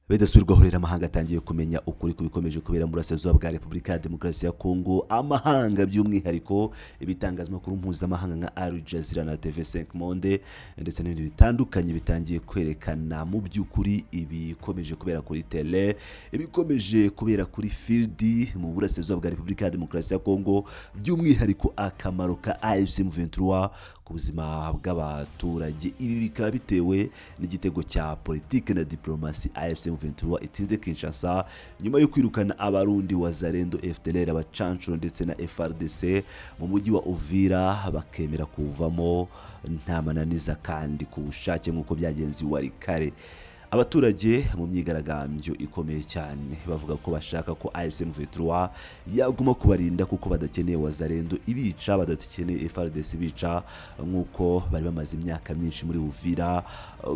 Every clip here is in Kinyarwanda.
Bidasubirwaho rero amahanga atangiye kumenya ukuri kubikomeje kubera mu burasirazuba bwa Repubulika ya Demokarasi ya Kongo. Amahanga by'umwihariko ibitangazamakuru mpuzamahanga nka Al Jazeera na TV5 Monde ndetse n'ibindi bitandukanye bitangiye kwerekana mu by'ukuri ibikomeje kubera kuri tele, ibikomeje kubera kuri field mu burasirazuba bwa Repubulika ya Demokarasi ya Kongo, by'umwihariko akamaro ka M23 ku buzima bw'abaturage. Ibi bikaba bitewe n'igitego cya politike na diplomasi M23 itinze Kinshasa nyuma yo kwirukana abarundi wazalendo FDLR abacancuro ndetse na FRDC mu mujyi wa UVIRA, bakemera kuvamo nta mananiza kandi ku bushake nk'uko byagenze wari kare. Abaturage mu myigaragambyo ikomeye cyane bavuga ko bashaka ko M23 yaguma kubarinda kuko badakeneye wazalendo ibica, badakeneye FRDC ibica nk'uko bari bamaze imyaka myinshi muri UVIRA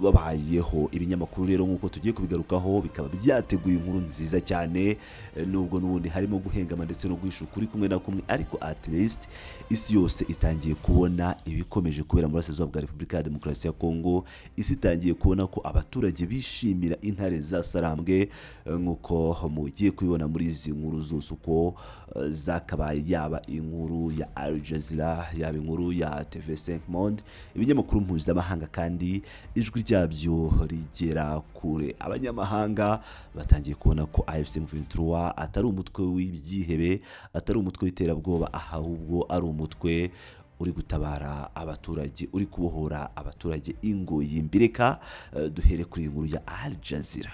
babayeho. Ibinyamakuru rero nk'uko tugiye kubigarukaho bikaba byateguye inkuru nziza cyane, nubwo n'ubundi harimo guhengama ndetse no guhisha ukuri kumwe na kumwe, ariko at least isi yose itangiye kubona ibikomeje kubera mu burasirazuba bwa Repubulika ya Demokarasi ya Kongo. Isi itangiye kubona ko abaturage bishimira intare za Sarambwe nk'uko mugiye kubibona muri izi nkuru zose uko zakabaye, yaba inkuru ya Al Jazeera, yaba inkuru ya TV5 Monde, ibinyamakuru mpuzamahanga kandi ijwi ryabyo rigera kure. Abanyamahanga batangiye kubona ko M23 atari umutwe w'ibyihebe, atari umutwe w'iterabwoba, ahubwo ari umutwe uri gutabara abaturage, uri kubohora abaturage ingoyi. Mbireka duhere kuri inkuru ya Al Jazeera.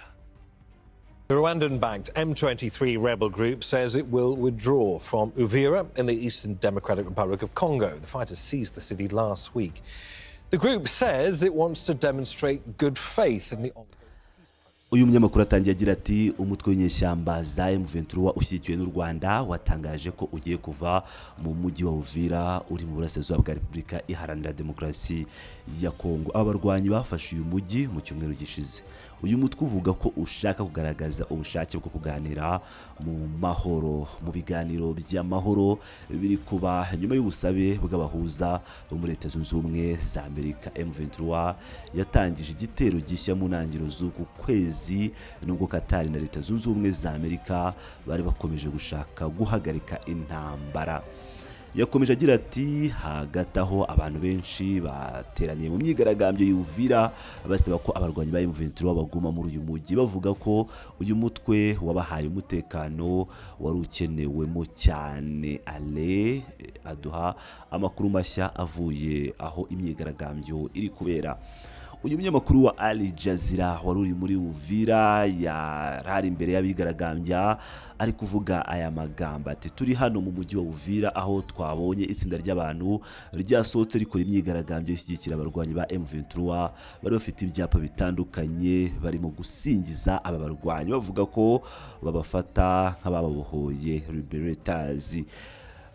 The Rwandan-backed M23 rebel group says it will withdraw from UVIRA in the Eastern Democratic Republic of Congo. The fighters seized the city last week. The group says it wants to demonstrate good faith in the ongoing. Uyu munyamakuru atangiye agira ati umutwe w'inyeshyamba za M23 ushyigikiwe n'u Rwanda watangaje ko ugiye kuva mu mujyi wa UVIRA uri mu burasirazuba bwa Repubulika Iharanira Demokarasi ya Kongo. Abarwanyi bafashe uyu mujyi mu cyumweru gishize. Uyu mutwe uvuga ko ushaka kugaragaza ubushake bwo kuganira mu mahoro, mu biganiro by'amahoro biri kuba nyuma y'ubusabe bw'abahuza bo muri Leta Zunze Ubumwe za Amerika. M23 yatangije igitero gishya mu ntangiriro z'uku kwezi, nubwo Katari na Leta Zunze Ubumwe za Amerika bari bakomeje gushaka guhagarika intambara. Yakomeje agira ati hagati aho abantu benshi bateraniye mu myigaragambyo y'UVIRA basaba ko abarwanyi ba M23 baguma muri uyu mujyi, bavuga ko uyu mutwe wabahaye umutekano wari ukenewemo cyane. Ale aduha amakuru mashya avuye aho imyigaragambyo iri kubera. Uyu munyamakuru wa Al Jazeera wari uri muri UVIRA yarari imbere y'abigaragambya ari kuvuga aya magambo ati turi hano mu mujyi wa UVIRA aho twabonye itsinda ry'abantu ryasohotse rikora imyigaragambyo ishyigikira abarwanyi ba M23 bari bafite ibyapa bitandukanye barimo gusingiza aba barwanyi bavuga ko babafata nk'abababohoye liberators.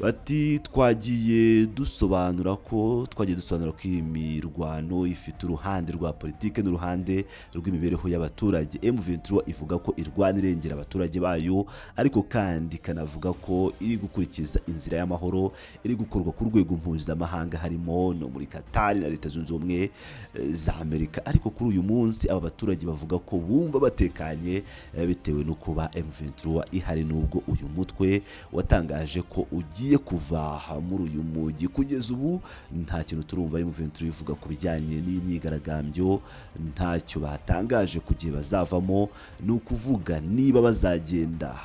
Bati twagiye dusobanura ko iyi mirwano ifite uruhande rwa politike n'uruhande rw'imibereho y'abaturage. M23 ivuga ko irwana irengera abaturage bayo, ariko kandi kanavuga ko iri gukurikiza inzira y'amahoro iri gukorwa ku rwego mpuzamahanga harimo no muri Katari na Leta Zunze Ubumwe za Amerika. Ariko kuri uyu munsi aba baturage bavuga ko bumva batekanye bitewe no kuba M23 ihari, nubwo uyu mutwe watangaje ko ugiye kuva muri uyu mujyi. Kugeza ubu nta kintu turumva M23 ivuga ku bijyanye n'imyigaragambyo, ntacyo batangaje kugiye bazavamo, ni ukuvuga niba bazagenda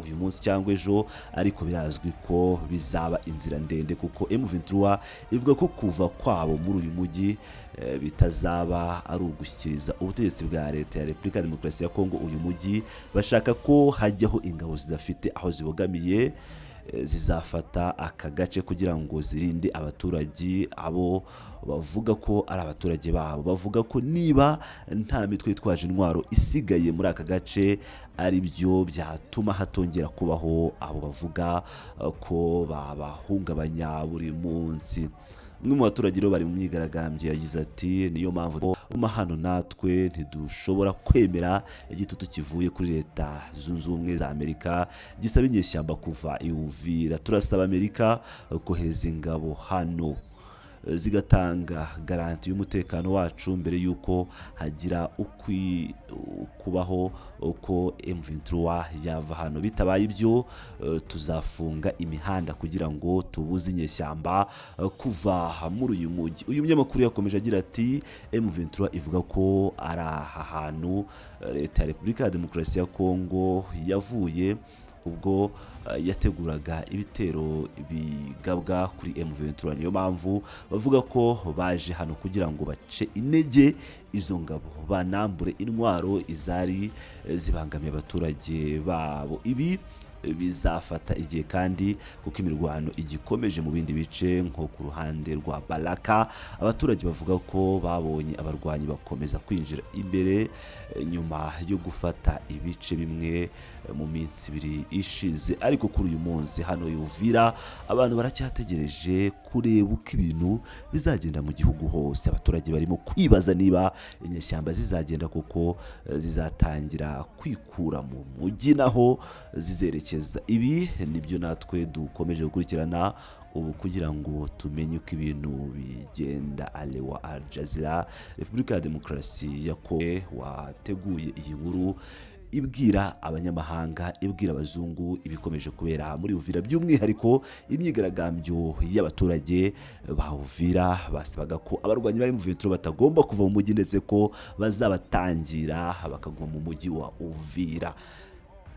uyu munsi cyangwa ejo, ariko birazwi ko bizaba inzira ndende kuko M23 ivuga ko kuva kwabo muri uyu mujyi bitazaba ari ugushyikiriza ubutegetsi bwa Leta ya Repubulika ya Demokarasi ya Kongo uyu mujyi. Bashaka ko hajyaho ingabo zidafite aho zibogamiye zizafata aka gace kugira ngo zirinde abaturage abo bavuga ko ari abaturage babo. Bavuga ko niba nta mitwe yitwaje intwaro isigaye muri aka gace, ari byo byatuma hatongera kubaho abo bavuga ko babahungabanya buri munsi. Umwe mu baturage rero bari mu myigaragambyo yagize ati niyo mpamvu hano natwe ntidushobora kwemera igitutu kivuye kuri Leta Zunze Ubumwe za Amerika gisaba inyeshyamba kuva i UVIRA. Turasaba Amerika kohereza ingabo hano. zigatanga garanti y'umutekano wacu mbere yuko hagira kubaho uko M23 yava hano. Bitabaye ibyo tuzafunga imihanda kugira ngo tubuze inyeshyamba kuva muri uyu mujyi. Uyu munyamakuru yakomeje agira ati M23 ivuga ko ari aha hantu leta ya Repubulika ya Demokarasi ya Kongo yavuye ubwo yateguraga ibitero bigabwa kuri M23. Niyo mpamvu bavuga ko baje hano kugira ngo bace intege izo ngabo, banambure intwaro izari zibangamiye abaturage babo. Ibi bizafata igihe kandi kuko imirwano igikomeje mu bindi bice nko ku ruhande rwa Baraka. Abaturage bavuga ko babonye abarwanyi bakomeza kwinjira imbere nyuma yo gufata ibice bimwe mu minsi ibiri ishize. Ariko kuri uyu munsi hano UVIRA abantu baracyategereje kureba uko ibintu bizagenda mu gihugu hose. Abaturage barimo kwibaza niba inyeshyamba zizagenda kuko zizatangira kwikura mu mujyi naho zizerekeza. Ibi nibyo natwe dukomeje gukurikirana ubu kugira ngo tumenye uko ibintu bigenda. Alewa Al Jazeera, Repubulika ya Demokarasi ya Kongo wateguye iyi nkuru ibwira abanyamahanga, ibwira abazungu ibikomeje kubera muri UVIRA, by'umwihariko imyigaragambyo y'abaturage ba UVIRA basabaga ko abarwanyi ba M23 batagomba kuva mu mujyi ndetse ko bazabatangira bakaguma mu mujyi wa UVIRA.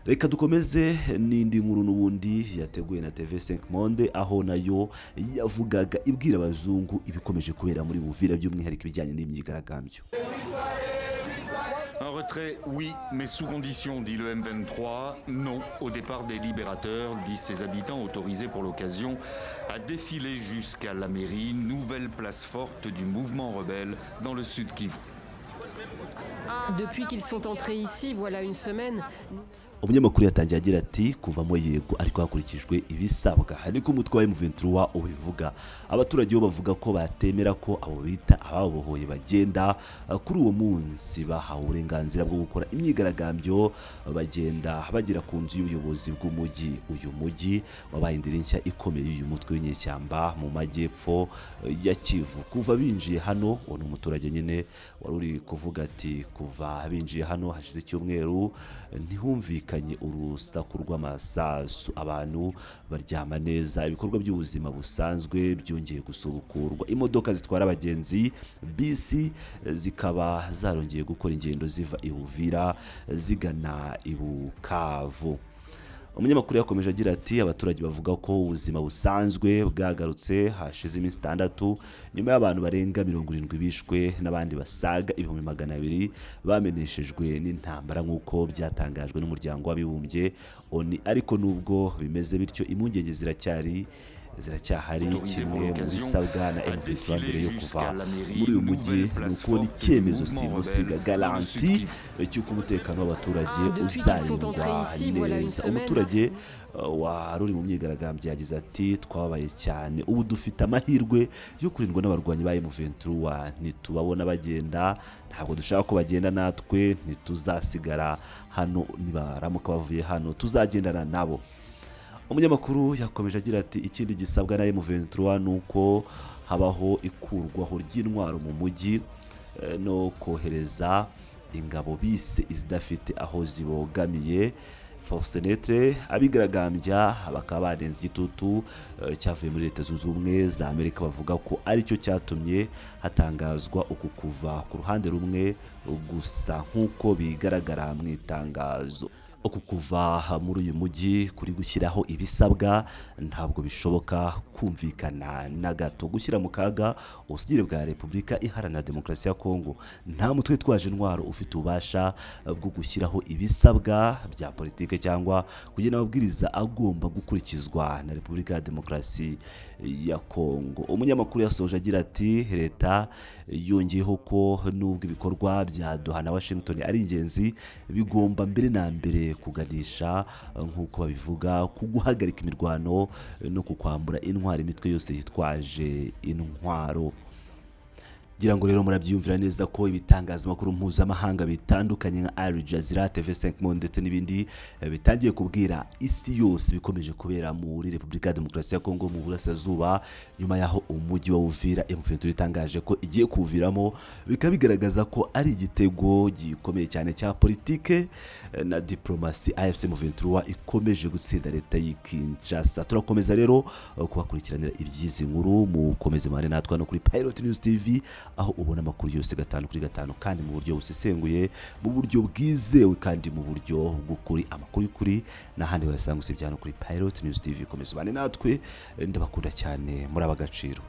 Reka dukomeze n'indi nkuru n'ubundi yateguye na TV5 Monde, aho nayo yavugaga ibwira abazungu ibikomeje kubera muri UVIRA, by'umwihariko ibijyanye n'imyigaragambyo. Un retrait, oui, mais sous condition, dit le M23. Non au départ des libérateurs, disent ses habitants autorisés pour l'occasion à défiler jusqu'à la mairie, nouvelle place forte du mouvement rebelle dans le sud Kivu. Depuis qu'ils sont entrés ici, voilà une semaine... Umunyamakuru yatangiye agira ati kuvamo yego ariko hakurikijwe ibisabwa. Niko umutwe wa M23 ubivuga. Abaturage bo bavuga ko batemera ko abo bita ababohoye bagenda kuri uwo munsi bahawe uburenganzira bwo gukora imyigaragambyo, bagenda bagera ku nzu y'ubuyobozi bw'umujyi. Uyu mujyi wabaye indiri nshya ikomeye y'uyu mutwe w'inyeshyamba mu majyepfo ya Kivu. Kuva binjiye hano, uwo umuturage nyine wari uri kuvuga ati kuva binjiye hano hashize icyumweru ntihumvikanye urusaku rw'amasasu, abantu baryama neza, ibikorwa by'ubuzima busanzwe byongeye gusubukurwa. Imodoka zitwara abagenzi bisi zikaba zarongeye gukora ingendo ziva i UVIRA zigana i Bukavu. Umunyamakuru yakomeje agira ati abaturage bavuga ko ubuzima busanzwe bwagarutse hashize iminsi 6 nyuma y'abantu barenga 70 bishwe n'abandi basaga 200 bameneshejwe n'intambara nk'uko byatangajwe n'umuryango w'abibumbye ONU. Ariko nubwo bimeze bityo, impungenge ziracyahari kimwe mu bisabwa na M23 mbere yo kuva muri uyu mujyi ni ukubona icyemezo simusiga garanti cy'uko umutekano w'abaturage uzarindwa neza. Umuturage wari uri mu myigaragambyo yagize ati twababaye cyane, ubu dufite amahirwe yo kurindwa n'abarwanyi ba M23, ntitubabona bagenda, ntabwo dushaka ko bagenda, natwe ntituzasigara hano, nibaramuka bavuye hano tuzagendana nabo. Umunyamakuru yakomeje agira ati ikindi gisabwa na M23 nuko habaho ikurwaho ry'intwaro mu mujyi no kohereza ingabo bise izidafite aho zibogamiye force neutre. Abigaragambya bakaba barenze igitutu cyavuye muri Leta Zunze Ubumwe za Amerika, bavuga ko aricyo cyatumye hatangazwa uku kuva ku ruhande rumwe gusa nk'uko bigaragara mu itangazo. Uku kuva muri uyu mujyi kuri gushyiraho ibisabwa ntabwo bishoboka kumvikana na gato. Gushyira mu kaga ubusugire bwa Repubulika Iharanira Demokarasi ya Kongo. Nta mutwe twaje intwaro ufite ububasha bwo gushyiraho ibisabwa bya politike cyangwa kugena amabwiriza agomba gukurikizwa na Repubulika ya Demokarasi ya Kongo. Umunyamakuru yasoje agira ati leta yongeyeho ko nubwo ibikorwa bya Doha na Washington ari ingenzi, bigomba mbere na mbere kuganisha nk'uko babivuga ku guhagarika imirwano no kukwambura intwaro imitwe yose yitwaje intwaro. ngira ngo rero murabyiyumvira neza ko ibitangazamakuru mpuzamahanga bitandukanye nka Al Jazeera, TV5 Monde ndetse n'ibindi bitangiye kubwira isi yose bikomeje kubera muri Repubulika ya Demokarasi ya Kongo mu burasirazuba, nyuma yaho umujyi wa Uvira M23 itangaje ko igiye kuviramo, bikabigaragaza ko ari igitego gikomeye cyane cya politike na diplomasi. AFC M23 ikomeje gutsinda leta y'Kinshasa. Turakomeza rero kubakurikiranira ibyizi nkuru, mukomeze mane natwe no kuri Pilot News TV, aho ubona amakuru yose 5 kuri 5 kandi mu buryo busesenguye, mu buryo bwizewe kandi mu buryo bw'ukuri. Amakuru y'ukuri n'ahandi wasanga usibye hano kuri Pilot News TV. Komeza bane natwe, ndabakunda cyane muri abagaciro.